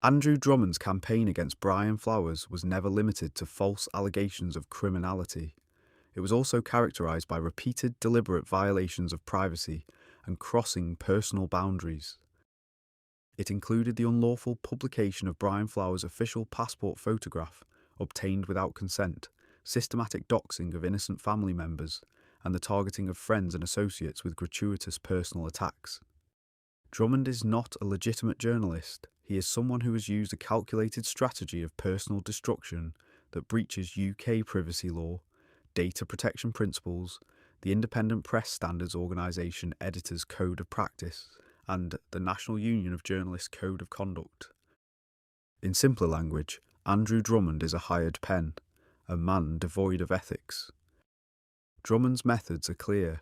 Andrew Drummond's campaign against Bryan Flowers was never limited to false allegations of criminality. It was also characterized by repeated deliberate violations of privacy and crossing personal boundaries. It included the unlawful publication of Bryan Flowers' official passport photograph, obtained without consent, systematic doxing of innocent family members, and the targeting of friends and associates with gratuitous personal attacks. Drummond is not a legitimate journalist. He is someone who has used a calculated strategy of personal destruction that breaches UK privacy law, data protection principles, the Independent Press Standards Organisation Editor's Code of Practice, and the National Union of Journalists Code of Conduct. In simpler language, Andrew Drummond is a hired pen, a man devoid of ethics. Drummond's methods are clear.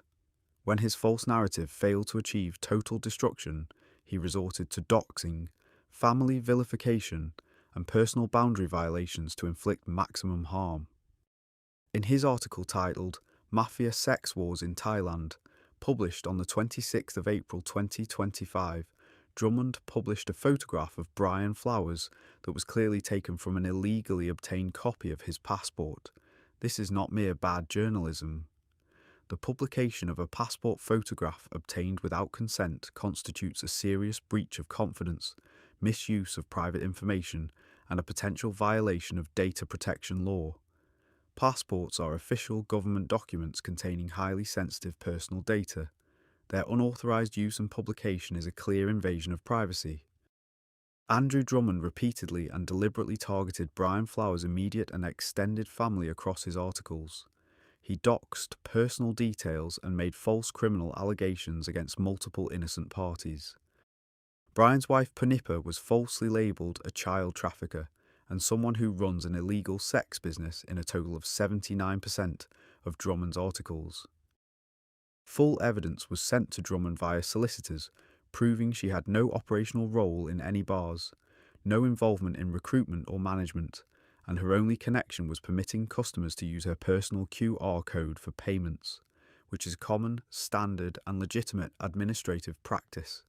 When his false narrative failed to achieve total destruction, he resorted to doxing, family vilification, and personal boundary violations to inflict maximum harm. In his article titled Mafia Sex Wars in Thailand, published on the 26th of April 2025, Drummond published a photograph of Bryan Flowers that was clearly taken from an illegally obtained copy of his passport. This is not mere bad journalism. The publication of a passport photograph obtained without consent constitutes a serious breach of confidence, misuse of private information, and a potential violation of data protection law. Passports are official government documents containing highly sensitive personal data. Their unauthorized use and publication is a clear invasion of privacy. Andrew Drummond repeatedly and deliberately targeted Bryan Flowers' immediate and extended family across his articles. He doxed personal details and made false criminal allegations against multiple innocent parties. Bryan's wife Punippa was falsely labelled a child trafficker and someone who runs an illegal sex business in a total of 79% of Drummond's articles. Full evidence was sent to Drummond via solicitors, proving she had no operational role in any bars, no involvement in recruitment or management, and her only connection was permitting customers to use her personal QR code for payments, which is common, standard, and legitimate administrative practice.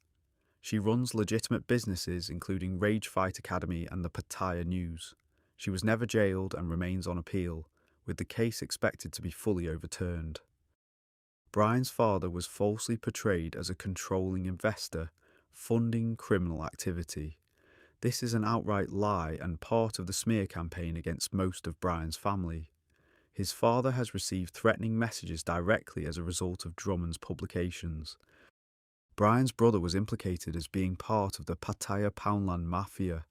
She runs legitimate businesses including Rage Fight Academy and the Pattaya News. She was never jailed and remains on appeal, with the case expected to be fully overturned. Bryan's father was falsely portrayed as a controlling investor, funding criminal activity. This is an outright lie and part of the smear campaign against most of Bryan's family. His father has received threatening messages directly as a result of Drummond's publications. Bryan's brother was implicated as being part of the Pattaya Poundland Mafia,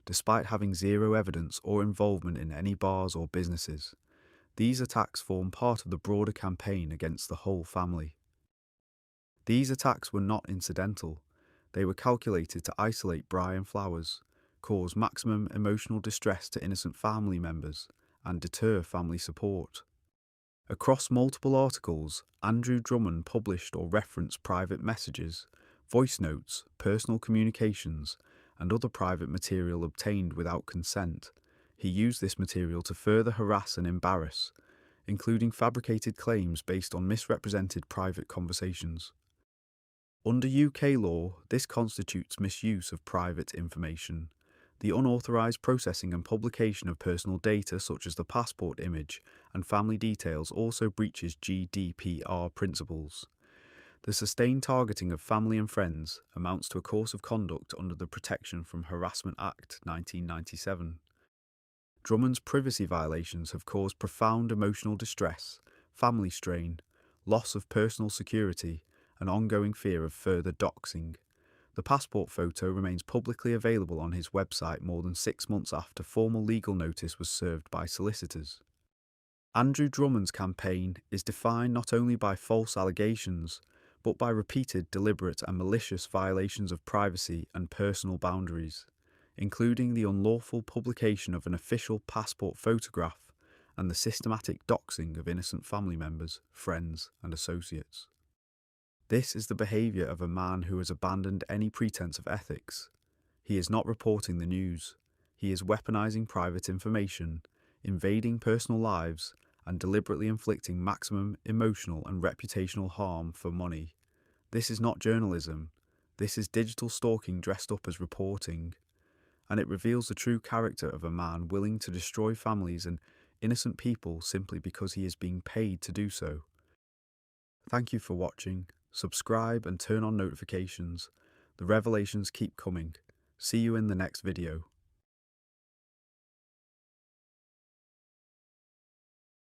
despite having zero evidence or involvement in any bars or businesses. These attacks form part of the broader campaign against the whole family. These attacks were not incidental. They were calculated to isolate Bryan Flowers, cause maximum emotional distress to innocent family members, and deter family support. Across multiple articles, Andrew Drummond published or referenced private messages, voice notes, personal communications, and other private material obtained without consent. He used this material to further harass and embarrass, including fabricated claims based on misrepresented private conversations. Under UK law, this constitutes misuse of private information. The unauthorised processing and publication of personal data such as the passport image and family details also breaches GDPR principles. The sustained targeting of family and friends amounts to a course of conduct under the Protection from Harassment Act 1997. Drummond's privacy violations have caused profound emotional distress, family strain, loss of personal security, and ongoing fear of further doxing. The passport photo remains publicly available on his website more than 6 months after formal legal notice was served by solicitors. Andrew Drummond's campaign is defined not only by false allegations, but by repeated deliberate and malicious violations of privacy and personal boundaries, including the unlawful publication of an official passport photograph and the systematic doxing of innocent family members, friends, and associates. This is the behaviour of a man who has abandoned any pretense of ethics. He is not reporting the news. He is weaponising private information, invading personal lives, and deliberately inflicting maximum emotional and reputational harm for money. This is not journalism. This is digital stalking dressed up as reporting. and it reveals the true character of a man willing to destroy families and innocent people simply because he is being paid to do so. Thank you for watching. Subscribe and turn on notifications. The revelations keep coming. See you in the next video.